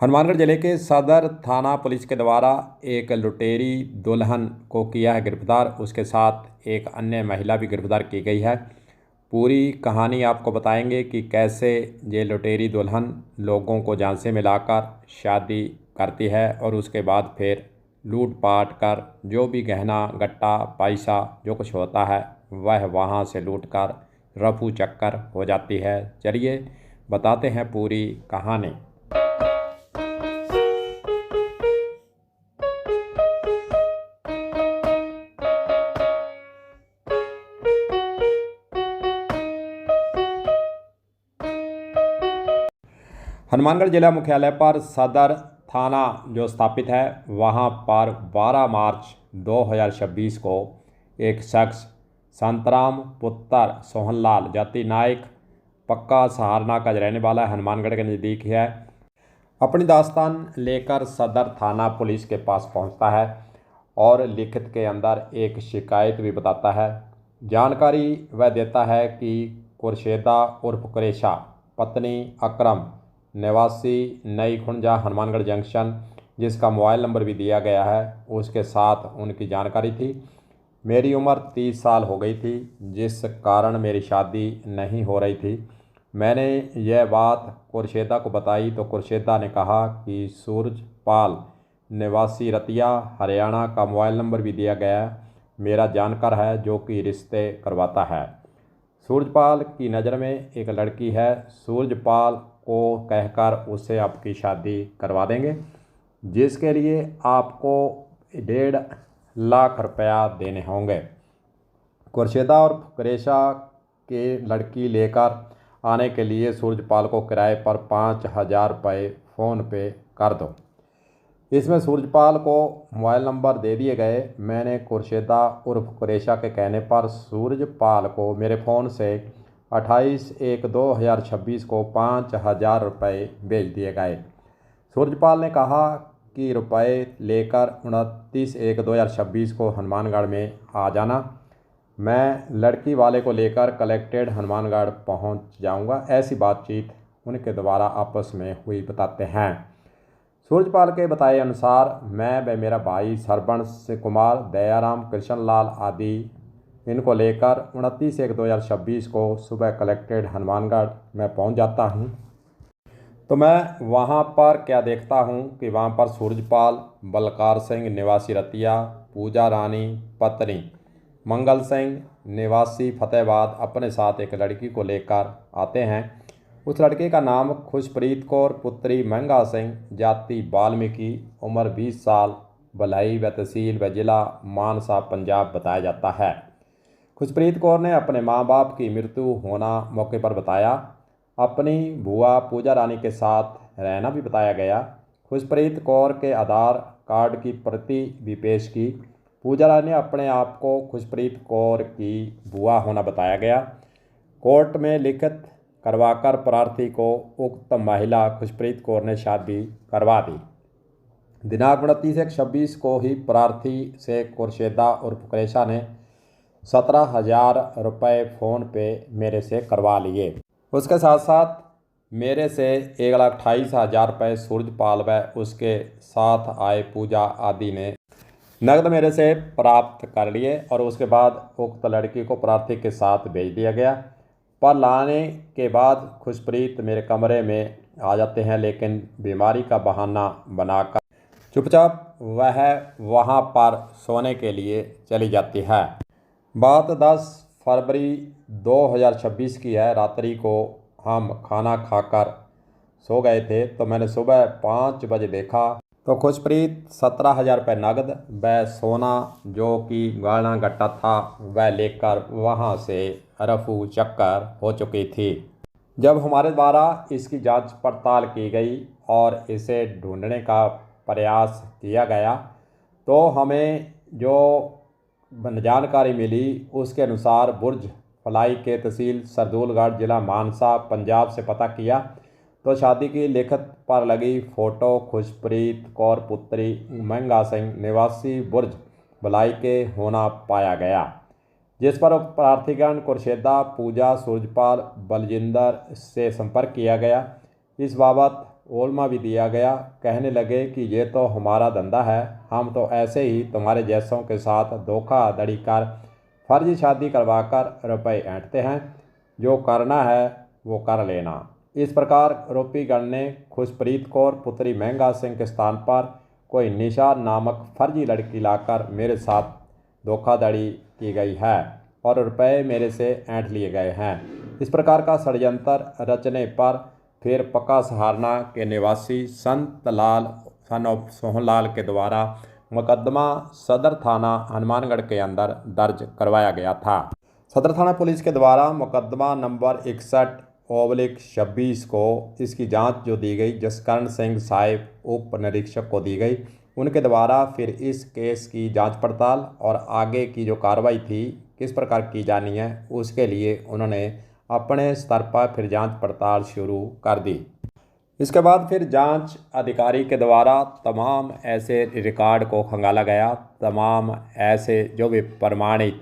हनुमानगढ़ जिले के सदर थाना पुलिस के द्वारा एक लुटेरी दुल्हन को किया है गिरफ्तार। उसके साथ एक अन्य महिला भी गिरफ्तार की गई है। पूरी कहानी आपको बताएंगे कि कैसे ये लुटेरी दुल्हन लोगों को झांसे में लाकर शादी करती है और उसके बाद फिर लूट पाट कर जो भी गहना गट्टा पैसा जो कुछ होता है वह वहाँ से लूट कर रफू चक्कर हो जाती है। चलिए बताते हैं पूरी कहानी। हनुमानगढ़ जिला मुख्यालय पर सदर थाना जो स्थापित है वहां पर 12 मार्च 2026 को एक शख्स शांतराम पुत्र सोहनलाल जाति नायक पक्का सहारना का रहने वाला हनुमानगढ़ के नज़दीक है, अपनी दास्तान लेकर सदर थाना पुलिस के पास पहुंचता है और लिखित के अंदर एक शिकायत भी बताता है। जानकारी वह देता है कि कुरशेदा उर्फ कुरेशा पत्नी अकरम निवासी नई खुंजा हनुमानगढ़ जंक्शन, जिसका मोबाइल नंबर भी दिया गया है, उसके साथ उनकी जानकारी थी। मेरी उम्र 30 साल हो गई थी, जिस कारण मेरी शादी नहीं हो रही थी। मैंने यह बात कुरशेदा को बताई तो कुरशेदा ने कहा कि सूरजपाल निवासी रतिया हरियाणा का मोबाइल नंबर भी दिया गया है, मेरा जानकार है जो कि रिश्ते करवाता है। सूरजपाल की नज़र में एक लड़की है, सूरजपाल को कहकर उससे आपकी शादी करवा देंगे, जिसके लिए आपको 1.5 लाख रुपया देने होंगे। कुरशेदा और कुरेशा के लड़की लेकर आने के लिए सूरजपाल को किराए पर 5,000 रुपये फ़ोन पे कर दो। इसमें सूरजपाल को मोबाइल नंबर दे दिए गए। मैंने कुरशेदा उर्फ कुरेशा के कहने पर सूरजपाल को मेरे फ़ोन से 28/1/2026 को 5,000 रुपये भेज दिए गए। सूरजपाल ने कहा कि रुपए लेकर 29/1/2026 को हनुमानगढ़ में आ जाना। मैं लड़की वाले को लेकर कलेक्टेड हनुमानगढ़ पहुंच जाऊंगा। ऐसी बातचीत उनके द्वारा आपस में हुई बताते हैं। सूरजपाल के बताए अनुसार मैं व मेरा भाई सरबंश कुमार, दयाराम, कृष्णलाल आदि इनको लेकर 29/1/2026 को सुबह कलेक्टेड हनुमानगढ़ में पहुंच जाता हूं। तो मैं वहां पर क्या देखता हूं कि वहां पर सूरजपाल, बलकार सिंह निवासी रतिया, पूजा रानी पत्नी मंगल सिंह निवासी फतेहाबाद अपने साथ एक लड़की को लेकर आते हैं। उस लड़के का नाम खुशप्रीत कौर पुत्री महंगा सिंह, जाति वाल्मीकि, उम्र 20 साल, भलाई व तहसील व जिला मानसा पंजाब बताया जाता है। खुशप्रीत कौर ने अपने मां बाप की मृत्यु होना मौके पर बताया। अपनी बुआ पूजा रानी के साथ रहना भी बताया गया। खुशप्रीत कौर के आधार कार्ड की प्रति भी पेश की। पूजा रानी ने अपने आप को खुशप्रीत कौर की बुआ होना बताया गया। कोर्ट में लिखित करवाकर प्रार्थी को उक्त महिला खुशप्रीत कौर ने शादी करवा दी। दिनांक 29/1/26 को ही प्रार्थी से कुरशेदा उर्फ कुरेशा ने 17,000 रुपये फ़ोन पे मेरे से करवा लिए। उसके साथ साथ मेरे से 1,28,000 रुपये सूरजपाल व उसके साथ आए पूजा आदि ने नकद मेरे से प्राप्त कर लिए और उसके बाद उक्त लड़की को प्रार्थी के साथ भेज दिया गया। पर लाने के बाद खुशप्रीत मेरे कमरे में आ जाते हैं, लेकिन बीमारी का बहाना बनाकर चुपचाप वह वहां पर सोने के लिए चली जाती है। बात 10 फरवरी 2026 की है। रात्रि को हम खाना खाकर सो गए थे तो मैंने सुबह 5 बजे देखा तो खुशप्रीत 17,000 रुपये नकद व सोना जो कि गहना गट्टा था वह लेकर वहां से रफू चक्कर हो चुकी थी। जब हमारे द्वारा इसकी जांच पड़ताल की गई और इसे ढूंढने का प्रयास किया गया तो हमें जो जानकारी मिली उसके अनुसार बुर्ज फलाई के तहसील सरदूलगढ़ जिला मानसा पंजाब से पता किया तो शादी की लिखित पर लगी फ़ोटो खुशप्रीत कौर पुत्री महंगा सिंह निवासी बुर्ज भलाई के होना पाया गया, जिस पर प्रार्थीगण कुरशेदा, पूजा, सूरजपाल, बलजिंदर से संपर्क किया गया। इस बाबत ओलमा भी दिया गया। कहने लगे कि ये तो हमारा धंधा है, हम तो ऐसे ही तुम्हारे जैसों के साथ धोखाधड़ी कर फर्जी शादी करवाकर रुपए ऐंठते हैं। जो करना है वो कर लेना। इस प्रकार आरोपीगण ने खुशप्रीत कौर पुत्री महंगा सिंह के स्थान पर कोई निशा नामक फर्जी लड़की लाकर मेरे साथ धोखाधड़ी की गई है और रुपए मेरे से ऐंठ लिए गए हैं। इस प्रकार का षड्यंत्र रचने पर फिर पक्का सहारना के निवासी संत लाल सन ऑफ सोहनलाल के द्वारा मुकदमा सदर थाना हनुमानगढ़ के अंदर दर्ज करवाया गया था। सदर थाना पुलिस के द्वारा मुकदमा नंबर 61/26 को इसकी जांच जो दी गई जसकरण सिंह साहिब उप निरीक्षक को दी गई। उनके द्वारा फिर इस केस की जांच पड़ताल और आगे की जो कार्रवाई थी किस प्रकार की जानी है उसके लिए उन्होंने अपने स्तर पर फिर जांच पड़ताल शुरू कर दी। इसके बाद फिर जांच अधिकारी के द्वारा तमाम ऐसे रिकॉर्ड को खंगाला गया, तमाम ऐसे जो भी प्रमाणित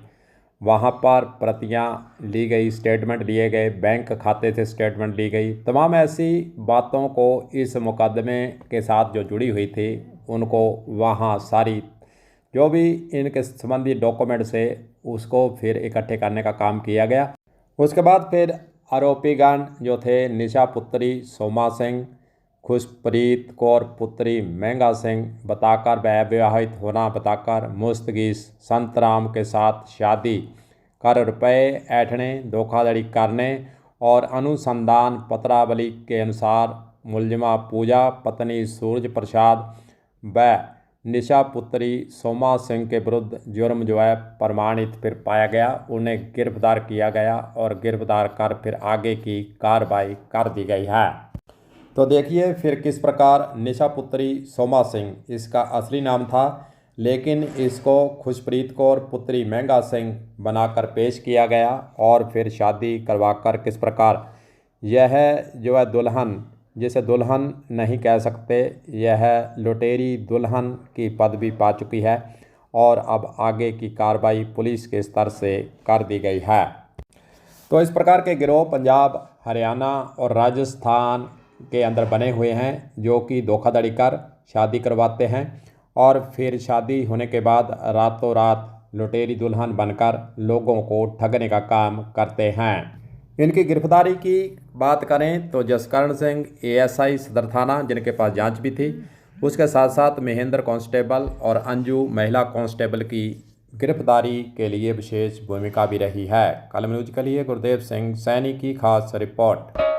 वहाँ पर प्रतियां ली गई, स्टेटमेंट लिए गए, बैंक खाते से स्टेटमेंट ली गई, तमाम ऐसी बातों को इस मुकदमे के साथ जो जुड़ी हुई थी उनको वहाँ सारी जो भी इनके संबंधी डॉक्यूमेंट से उसको फिर इकट्ठे करने का काम किया गया। उसके बाद फिर आरोपीगण जो थे निशा पुत्री सोमा सिंह, खुशप्रीत कौर पुत्री महंगा सिंह बताकर विवाहित होना बताकर मुस्तगीस संतराम के साथ शादी कर रुपए ऐंठने, धोखाधड़ी करने और अनुसंधान पत्रावली के अनुसार मुलजिमा पूजा पत्नी सूरज प्रसाद व निशा पुत्री सोमा सिंह के विरुद्ध जुर्म जो है प्रमाणित फिर पाया गया। उन्हें गिरफ्तार किया गया और गिरफ्तार कर फिर आगे की कार्रवाई कर दी गई है। तो देखिए फिर किस प्रकार निशा पुत्री सोमा सिंह इसका असली नाम था, लेकिन इसको खुशप्रीत कौर पुत्री महंगा सिंह बनाकर पेश किया गया और फिर शादी करवाकर किस प्रकार यह जो है दुल्हन, जिसे दुल्हन नहीं कह सकते, यह लुटेरी दुल्हन की पदवी पा चुकी है और अब आगे की कार्रवाई पुलिस के स्तर से कर दी गई है। तो इस प्रकार के गिरोह पंजाब, हरियाणा और राजस्थान के अंदर बने हुए हैं जो कि धोखाधड़ी कर शादी करवाते हैं और फिर शादी होने के बाद रातों रात लुटेरी दुल्हन बनकर लोगों को ठगने का काम करते हैं। इनकी गिरफ्तारी की बात करें तो जसकरण सिंह ASI सदर थाना जिनके पास जांच भी थी, उसके साथ साथ महेंद्र कांस्टेबल और अंजू महिला कांस्टेबल की गिरफ्तारी के लिए विशेष भूमिका भी रही है। कलम न्यूज के लिए गुरदेव सिंह सैनी की खास रिपोर्ट।